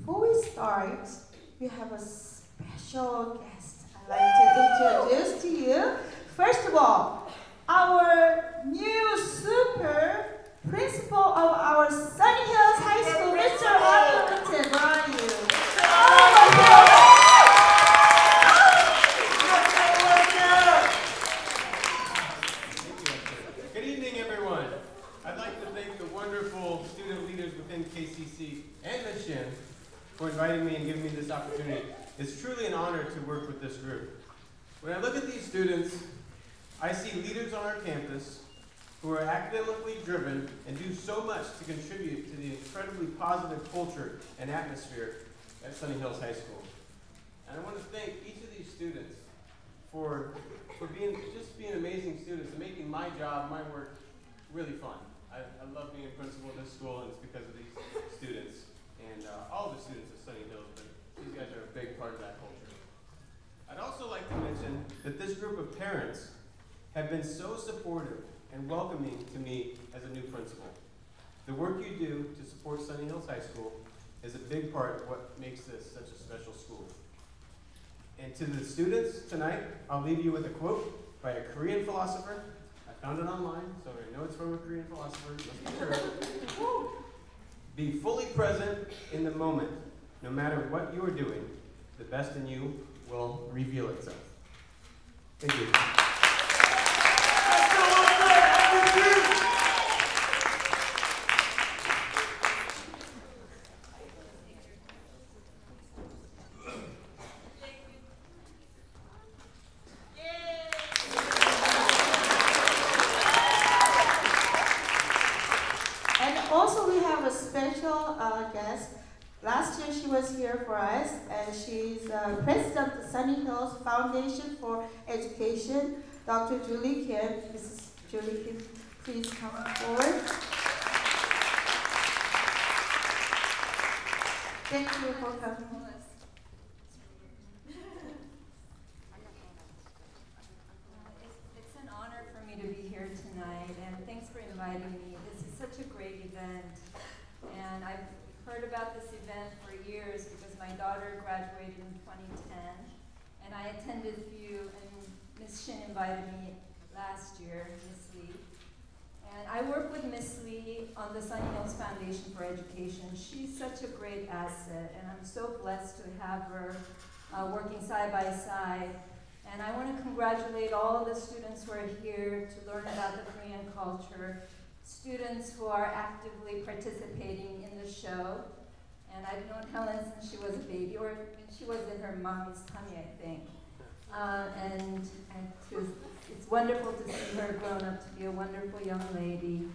before we start, we have a special guest I'd like to introduce to you. First of all, our new super principal of our Sunny Hills High School, Mr. Hamilton. Where are you? Good evening, everyone. I'd like to thank the wonderful student leaders within KCC and Ms. Shin for inviting me and giving me this opportunity. It's truly an honor to work with this group. When I look at these students, I see leaders on our campus who are academically driven and do so much to contribute to the incredibly positive culture and atmosphere at Sunny Hills High School. And I want to thank each of these students for being amazing students and making my job, my work, really fun. I love being a principal of this school, and it's because of these students and all the students at Sunny Hills, but these guys are a big part of that culture. I'd also like to mention that this group of parents have been so supportive and welcoming to me as a new principal. The work you do to support Sunny Hills High School is a big part of what makes this such a special school. And to the students tonight, I'll leave you with a quote by a Korean philosopher. I found it online, so I know it's from a Korean philosopher. Must be true. Be fully present in the moment. No matter what you are doing, the best in you will reveal itself. Thank you. Guest. Last year she was here for us, and she's president of the Sunny Hills Foundation for Education, Dr. Julie Kim. Mrs. Julie Kim, please come forward. Thank you for coming. It's an honor for me to be here tonight, and thanks for inviting me. This is such a great event. And I've heard about this event for years because my daughter graduated in 2010, and I attended a few, and Ms. Shin invited me last year, Ms. Lee. And I work with Ms. Lee on the Sunny Hills Foundation for Education. She's such a great asset, and I'm so blessed to have her working side by side. And I want to congratulate all the students who are here to learn about the Korean culture, students who are actively participating in the show. And I've known Helen since she was a baby, or she was in her mommy's tummy, I think. It's wonderful to see her grown up to be a wonderful young lady.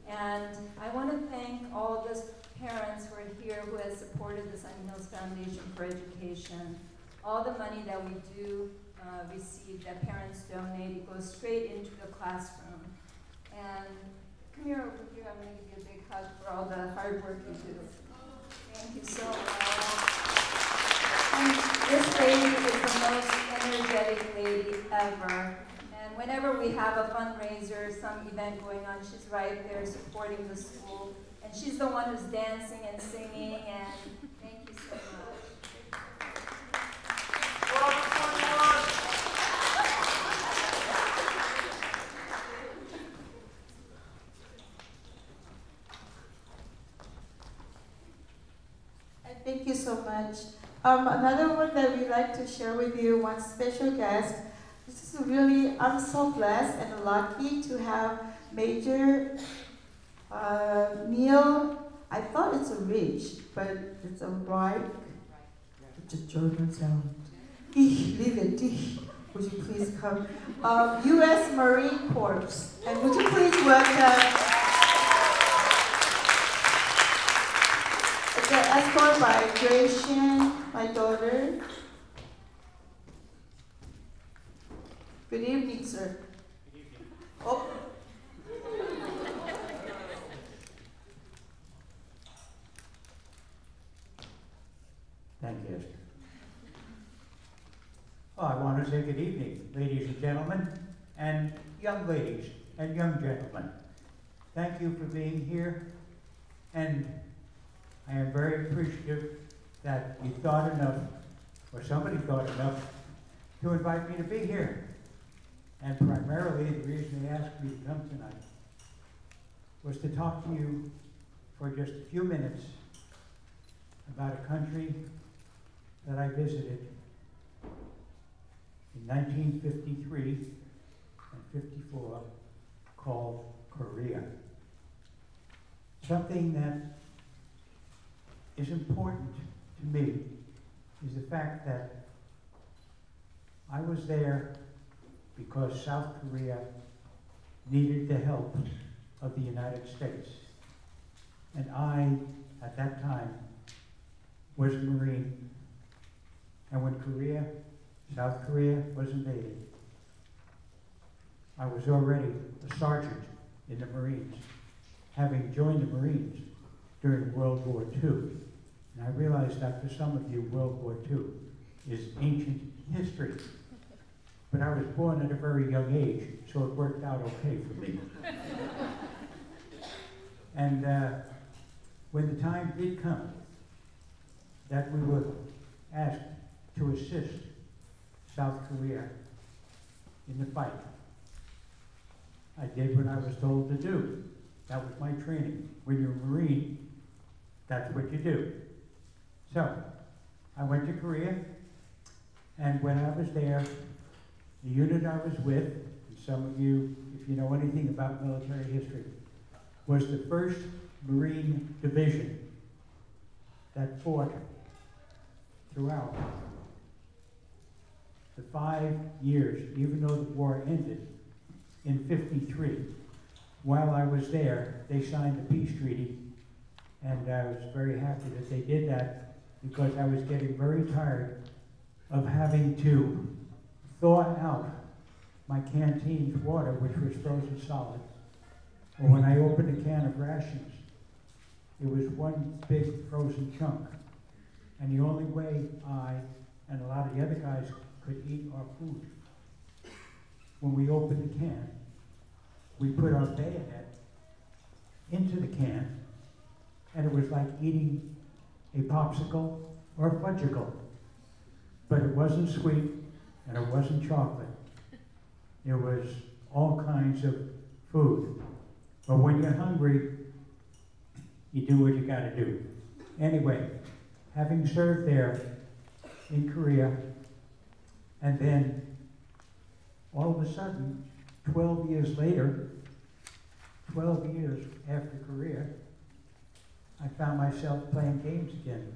And I want to thank all the parents who are here who have supported the Sunny Hills Foundation for Education. All the money that we do receive, that parents donate, it goes straight into the classroom. And come here over here, I'm going to give you a big hug for all the hard work you do. Thank you so much. And this lady is the most energetic lady ever. And whenever we have a fundraiser, some event going on, she's right there supporting the school. And she's the one who's dancing and singing, and thank you so much. Thank you so much. Another one that we'd like to share with you, one special guest. This is really, I'm so blessed and lucky to have Major Neil. I thought it's a Rich, but it's a right. It's a German sound. Leave it. Would you please come? U.S. Marine Corps. And would you please welcome escort by Gracian, my daughter. Good evening, sir. Good evening. Oh. Thank you, Esther. Well, I want to say good evening, ladies and gentlemen, and young ladies and young gentlemen. Thank you for being here, and I am very appreciative that you thought enough, or somebody thought enough, to invite me to be here. And primarily, the reason they asked me to come tonight was to talk to you for just a few minutes about a country that I visited in 1953 and 54 called Korea. Something that is important to me is the fact that I was there because South Korea needed the help of the United States. And I, at that time, was a Marine. And when South Korea was invaded, I was already a sergeant in the Marines, having joined the Marines during World War II. And I realized that for some of you, World War II is ancient history. But I was born at a very young age, so it worked out okay for me. And when the time did come that we were asked to assist South Korea in the fight, I did what I was told to do. That was my training. When you're a Marine, that's what you do. So, I went to Korea, and when I was there, the unit I was with, and some of you, if you know anything about military history, was the 1st Marine Division that fought throughout the 5 years, even though the war ended in 53. While I was there, they signed the peace treaty, and I was very happy that they did that because I was getting very tired of having to thaw out my canteen's water, which was frozen solid. Or when I opened a can of rations, it was one big frozen chunk. And the only way I and a lot of the other guys could eat our food, when we opened the can, we put our bayonet into the can, and it was like eating a popsicle or a fudgicle. But it wasn't sweet, and it wasn't chocolate. It was all kinds of food. But when you're hungry, you do what you gotta do. Anyway, having served there in Korea, and then all of a sudden, 12 years later, 12 years after Korea, I found myself playing games again,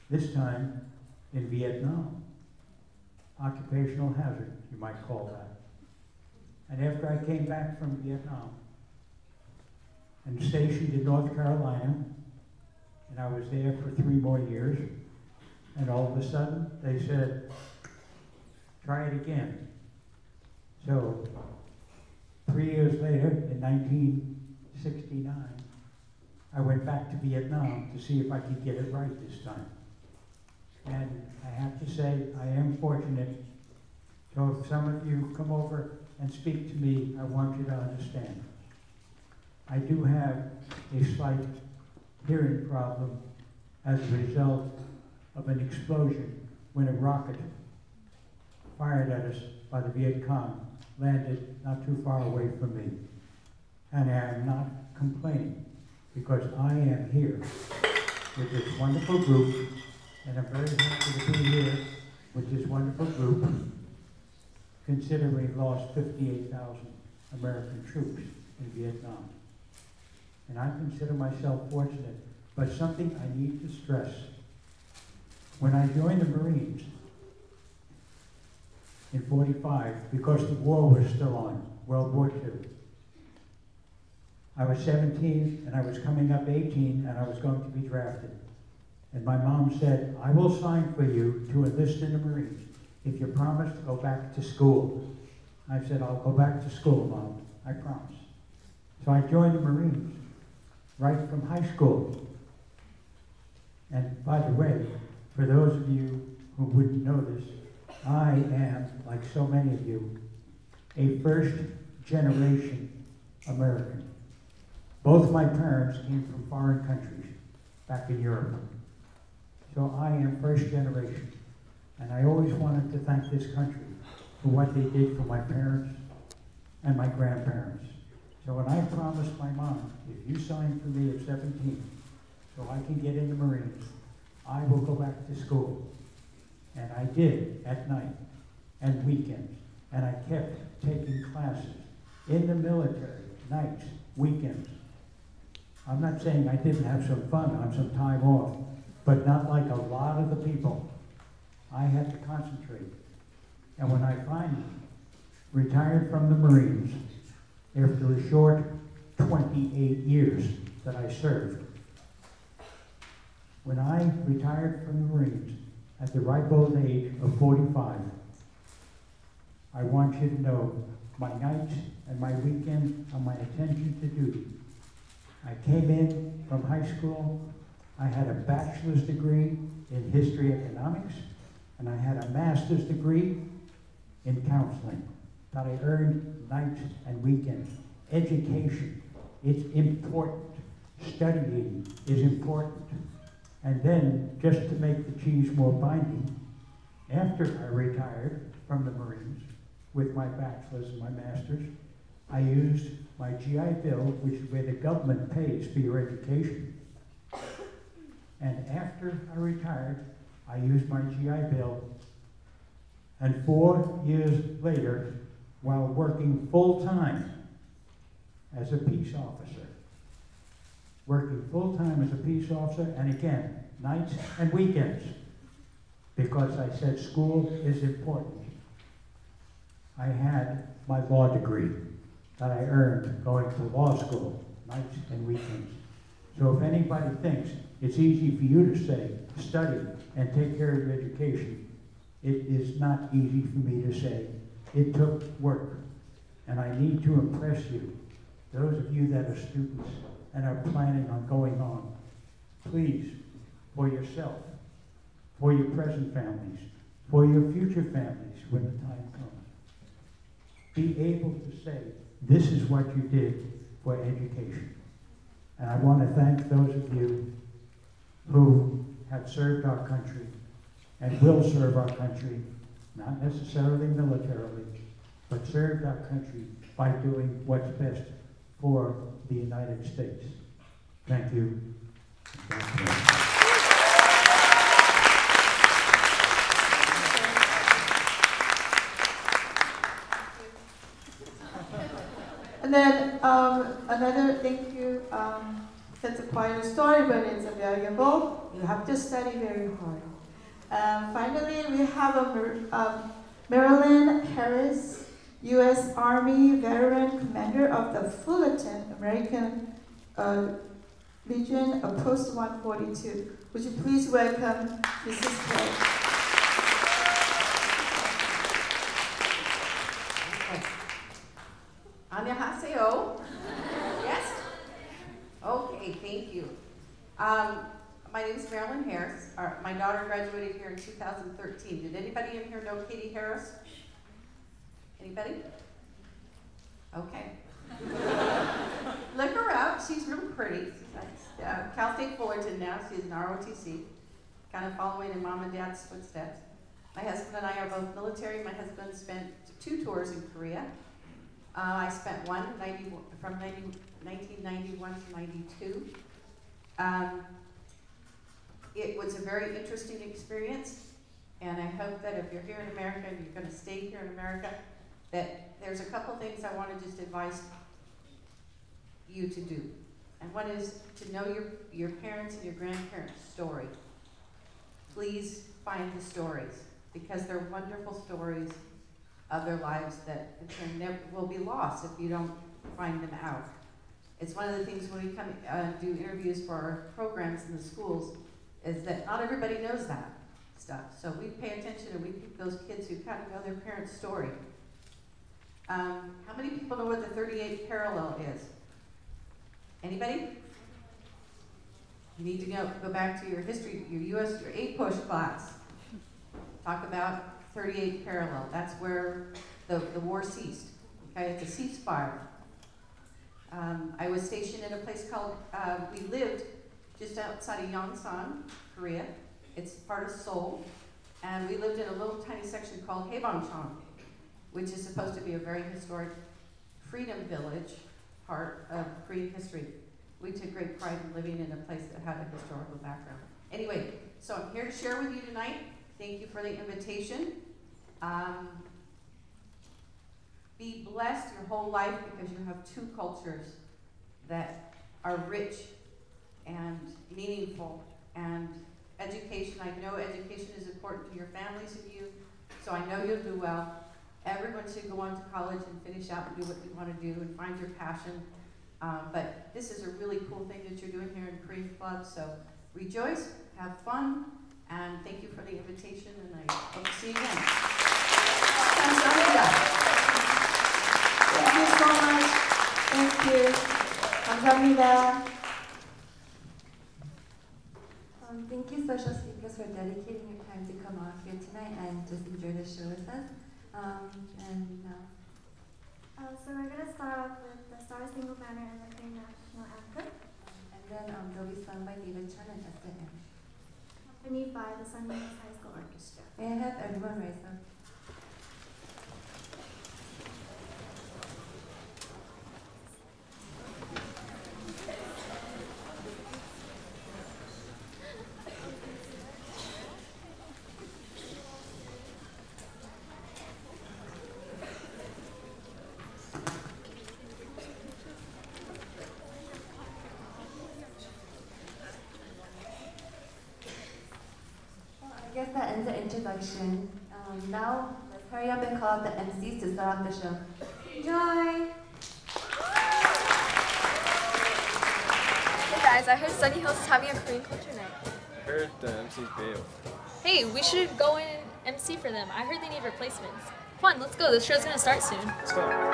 this time in Vietnam. Occupational hazard, you might call that. And after I came back from Vietnam and stationed in North Carolina, and I was there for 3 more years, and all of a sudden they said, try it again. So 3 years later, in 1969, I went back to Vietnam to see if I could get it right this time. And I have to say, I am fortunate. So if some of you come over and speak to me, I want you to understand. I do have a slight hearing problem as a result of an explosion when a rocket fired at us by the Viet Cong landed not too far away from me. And I am not complaining because I am here with this wonderful group, and I'm very happy to be here with this wonderful group, considering we lost 58,000 American troops in Vietnam. And I consider myself fortunate, but something I need to stress. When I joined the Marines in 45, because the war was still on, World War II, I was 17 and I was coming up 18 and I was going to be drafted. And my mom said, I will sign for you to enlist in the Marines if you promise to go back to school. I said, I'll go back to school, Mom, I promise. So I joined the Marines right from high school. And by the way, for those of you who wouldn't know this, I am, like so many of you, a first-generation American. Both my parents came from foreign countries back in Europe. So I am first generation. And I always wanted to thank this country for what they did for my parents and my grandparents. So when I promised my mom, if you sign for me at 17, so I can get in the Marines, I will go back to school. And I did at night and weekends. And I kept taking classes in the military, nights, weekends. I'm not saying I didn't have some fun on some time off, but not like a lot of the people. I had to concentrate. And when I finally retired from the Marines, after a short 28 years that I served, when I retired from the Marines at the ripe old age of 45, I want you to know my nights and my weekends and my attention to duty. I came in from high school, I had a bachelor's degree in history economics, and I had a master's degree in counseling that I earned nights and weekends. Education, it's important. Studying is important. And then, just to make the cheese more binding, after I retired from the Marines with my bachelor's and my master's, I used my GI Bill, which is where the government pays for your education. And after I retired, I used my GI Bill, and 4 years later, while working full-time as a peace officer, and again, nights and weekends, because I said school is important. I had my law degree that I earned going to law school, nights and weekends. So if anybody thinks it's easy for you to say, study and take care of your education, it is not easy for me to say. It took work. And I need to impress you, those of you that are students and are planning on going on, please, for yourself, for your present families, for your future families when the time comes, be able to say, this is what you did for education. And I want to thank those of you who have served our country and will serve our country, not necessarily militarily, but served our country by doing what's best for the United States. Thank you. And then another thank you. That's quite a story, but it's valuable. You have to study very hard. Finally, we have a Marilyn Harris, U.S. Army veteran commander of the Fullerton American Legion of Post 142. Would you please welcome Mrs. Clay? 안녕하세요. Yes? Okay, thank you. My name is Marilyn Harris. My daughter graduated here in 2013. Did anybody in here know Katie Harris? Anybody? Okay. Look her up. She's really pretty. She's Cal State Fullerton now. She's an ROTC, kind of following in Mom and Dad's footsteps. My husband and I are both military. My husband spent 2 tours in Korea. I spent one from 1991 to 92. It was a very interesting experience, and I hope that if you're here in America and you're going to stay here in America, that there's a couple things I want to just advise you to do. And one is to know your parents' and your grandparents' story. Please find the stories, because they're wonderful stories of their lives that will be lost if you don't find them out. It's one of the things when we come do interviews for our programs in the schools, is that not everybody knows that stuff. So we pay attention and we pick those kids who kind of know their parents' story. How many people know what the 38th parallel is? Anybody? You need to go back to your history, your 8-push class. Talk about 38th parallel. That's where the war ceased. Okay, it's a ceasefire. I was stationed in a place called, we lived just outside of Yongsan, Korea, It's part of Seoul. And we lived in a little tiny section called Haebangchang, which is supposed to be a very historic freedom village, part of Korean history. We took great pride in living in a place that had a historical background. Anyway, so I'm here to share with you tonight. Thank you for the invitation. Be blessed your whole life because you have two cultures that are rich and meaningful, and education. I know education is important to your families and you, so I know you'll do well. Everyone should go on to college and finish out and do what you want to do and find your passion. But this is a really cool thing that you're doing here in Korean Club, so rejoice, have fun, and thank you for the invitation, and I hope to see you again. Thank you so much. Thank you. 감사합니다. Thank you, social speakers, for dedicating your time to come out here tonight and just enjoy the show with us. So we're going to start off with the Star Spangled Banner and the Korean National Anthem, And then they'll be sung by David Chun and SNM. accompanied by the Sun Hills High School Orchestra. May I have everyone rise up? I guess that ends the introduction. Now, let's hurry up and call out the MCs to start off the show. Enjoy! Hey guys, I heard Sunny Hills is having a Korean culture night. I heard the MC's bail. Hey, we should go in and MC for them. I heard they need replacements. Come on, let's go. The show's gonna start soon. Let's go.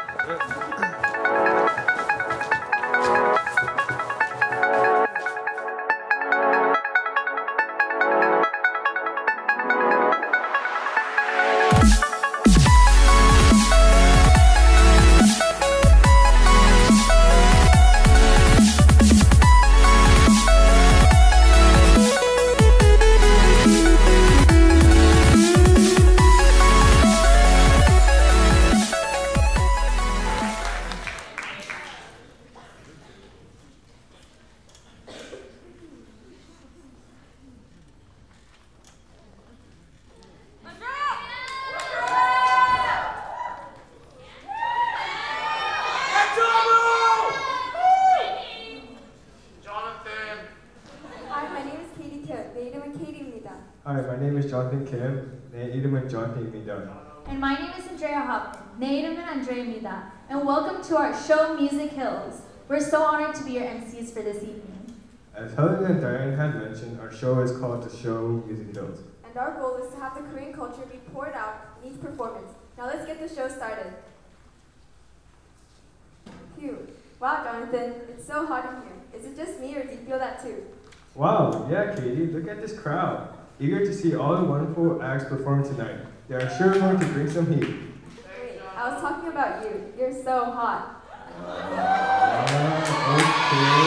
Hi, my name is Jonathan Kim. 내 이름은 Jonathan입니다. And my name is Andrea Hoffman. 내 이름은 Andrea입니다. And welcome to our show, Music Hills. We're so honored to be your MCs for this evening. As Helen and Diane had mentioned, our show is called The Show Music Hills. And our goal is to have the Korean culture be poured out in each performance. Now let's get the show started. Phew. Wow, Jonathan, it's so hot in here. Is it just me or do you feel that too? Wow, yeah, Katie, look at this crowd. Eager to see all the wonderful acts perform tonight. They are sure going to bring some heat. Wait, I was talking about you. You're so hot. Okay,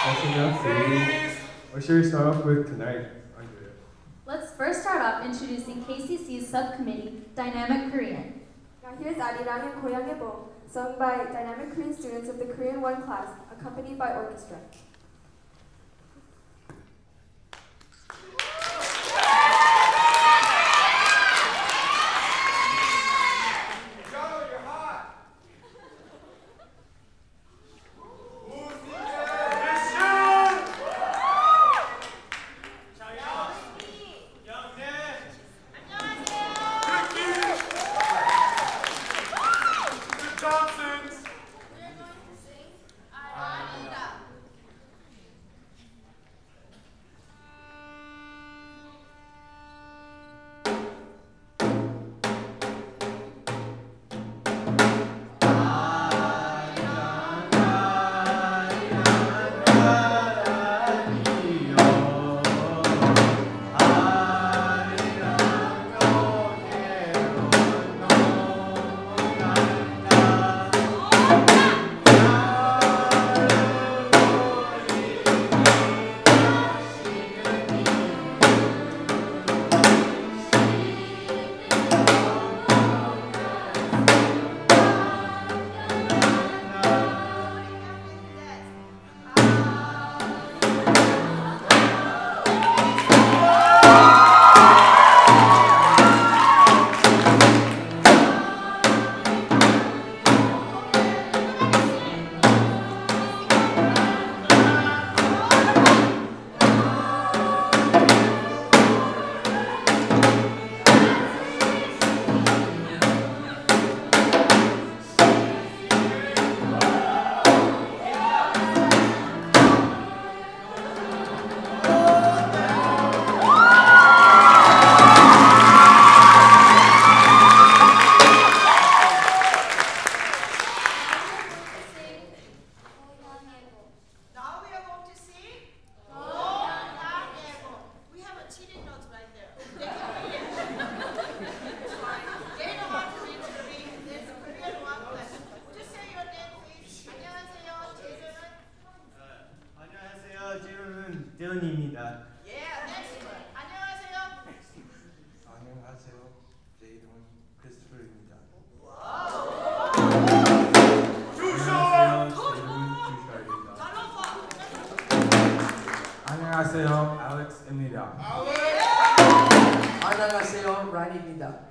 that's enough, Katie. What should we start off with tonight, Andrea? Let's first start off introducing KCC's subcommittee, Dynamic Korean. Now here's 아리랑의 고향의 봄, sung by Dynamic Korean students of the Korean 1 class, accompanied by orchestra. 라인입니다.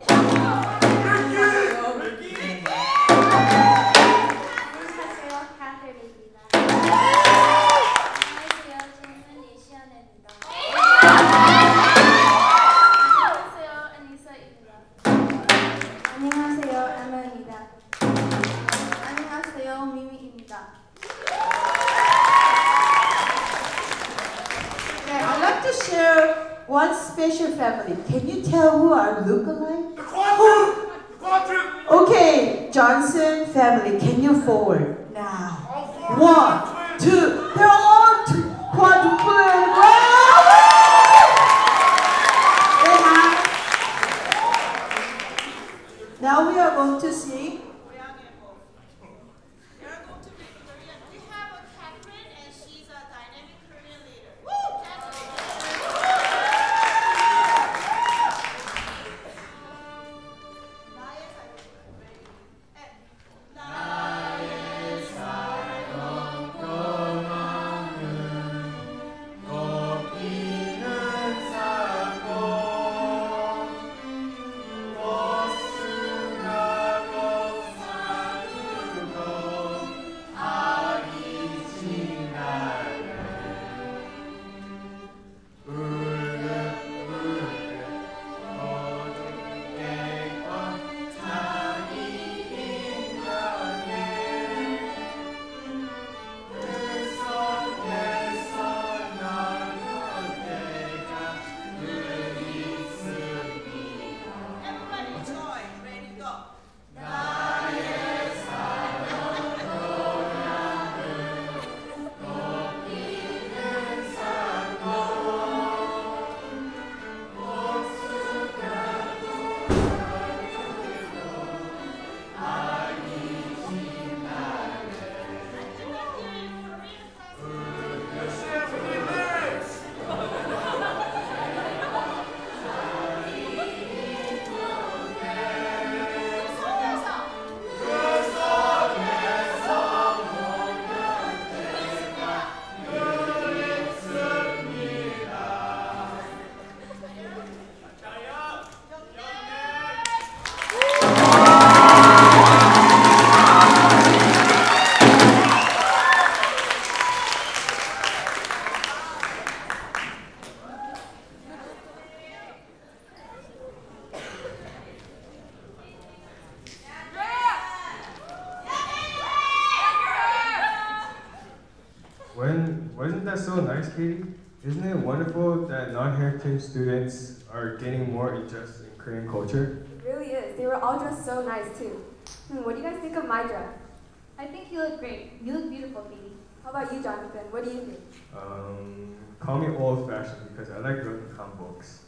One special family. Can you tell who are look-alike? Okay, Johnson family. Can you forward now? 1, 2. They're all quadruplets. Now we are going to sing. Wasn't that so nice, Katie? Isn't it wonderful that non-heritage students are gaining more interest in Korean culture? It really is. They were all dressed so nice too. What do you guys think of my dress? I think you look great. You look beautiful, Katie. How about you, Jonathan? What do you think? Call me old-fashioned because I like reading hanboks.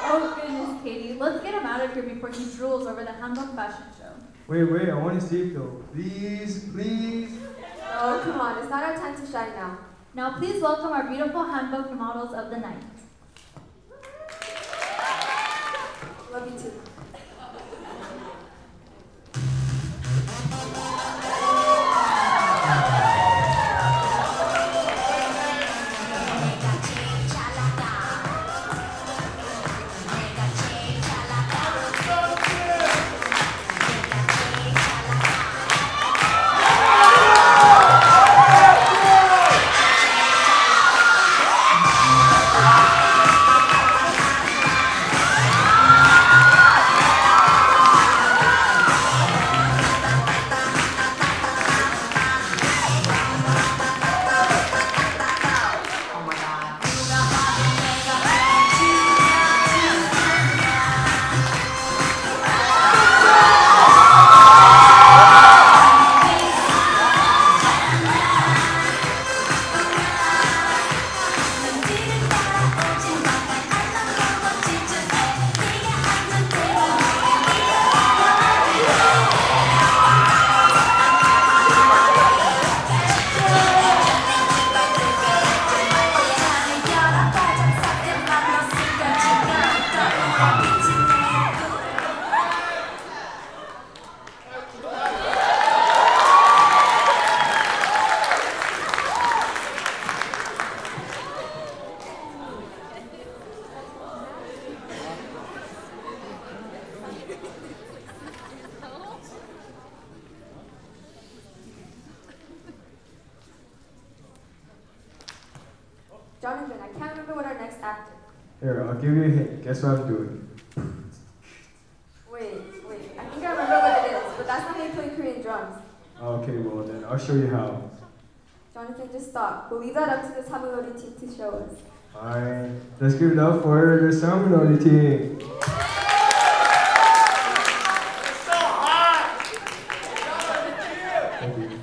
Oh goodness, Katie. Let's get him out of here before he drools over the hanbok fashion show. Wait, I want to see it though. Please. Oh, come on. It's not our time to shine now. Now please welcome our beautiful hanbok models of the night. Love you too. I can't remember what our next act is. Here, I'll give you a hint. Guess what I'm doing? Wait. I think I remember what it is, but that's not how you play Korean drums. Okay, well then, I'll show you how. Jonathan, just stop. We'll leave that up to the Samunori team to show us. Alright, let's give it up for the Samunori team. Thank you.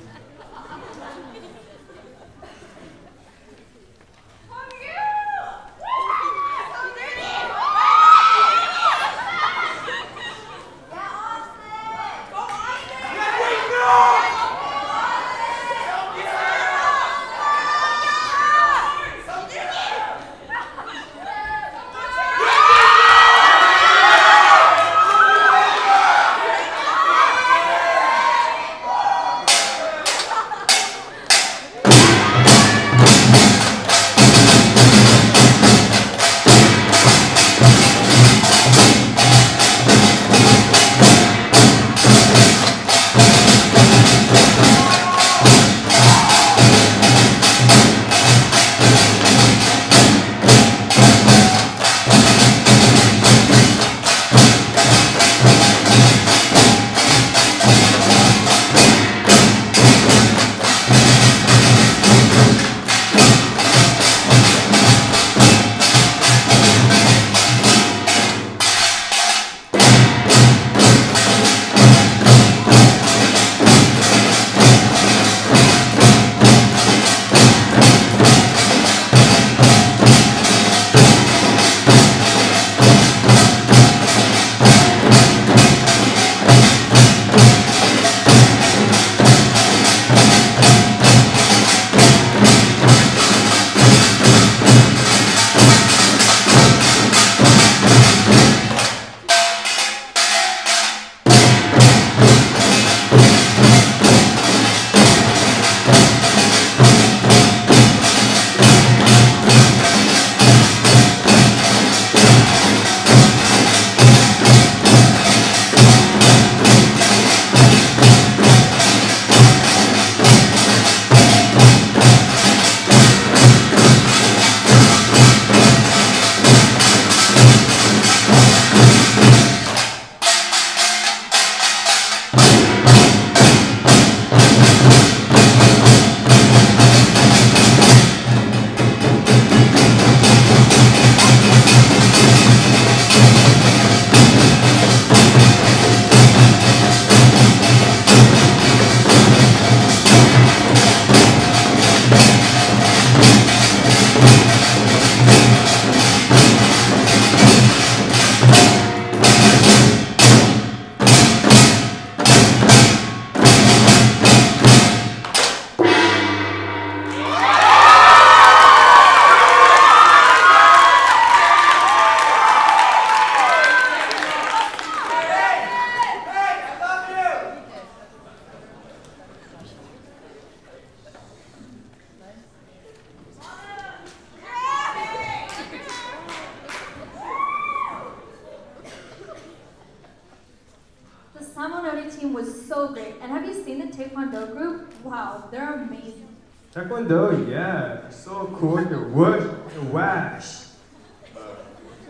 team was so great. And have you seen the Taekwondo group? Wow, they're amazing. Taekwondo, yeah, so cool. The whoosh, the wash.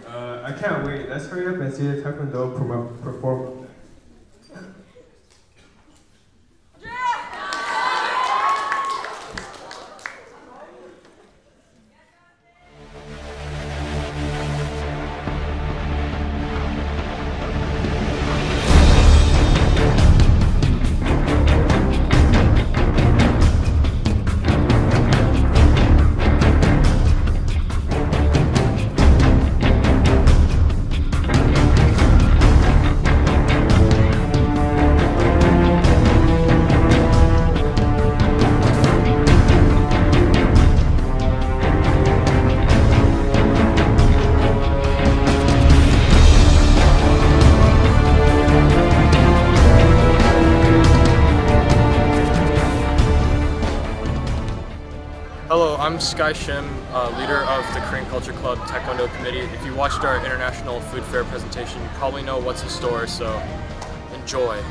I can't wait. Let's hurry up and see the Taekwondo perform. Hello, I'm Sky Shim, leader of the Korean Culture Club Taekwondo Committee. If you watched our International Food Fair presentation, you probably know what's in store, so enjoy.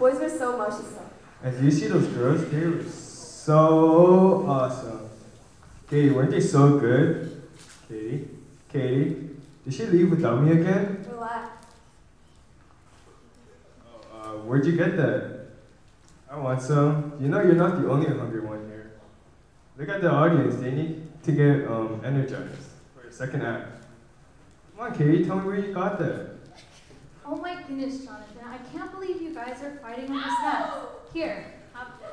Boys were so 멋있어. And do you see those girls? They were so awesome. Katie, weren't they so good? Katie, did she leave without me again? Relax. Where'd you get that? I want some. You know you're not the only hungry one here. Look at the audience. They need to get energized for the second act. Come on, Katie, tell me where you got that. Oh my goodness, Jonathan. I can't believe you guys are fighting over snacks. Here, have this.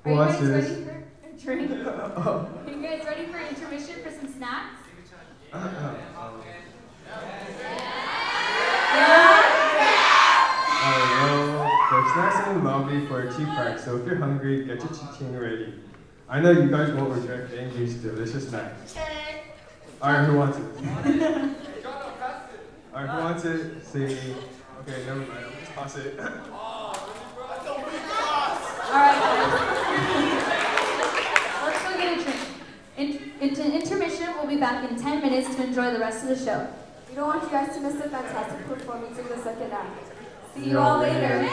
Are you What's guys this? ready for a drink? Are you guys ready for intermission for some snacks? Well, there's snacks in the lobby for a tea park, so if you're hungry, get your tea ready. I know you guys won't regret getting these delicious snacks. Alright, who wants it? Alright, who wants it? Say me. Okay, never mind, I'll just toss it. Alright, let's go get a drink. Intermission, we'll be back in 10 minutes to enjoy the rest of the show. We don't want you guys to miss the fantastic performance in the second act. See you all later.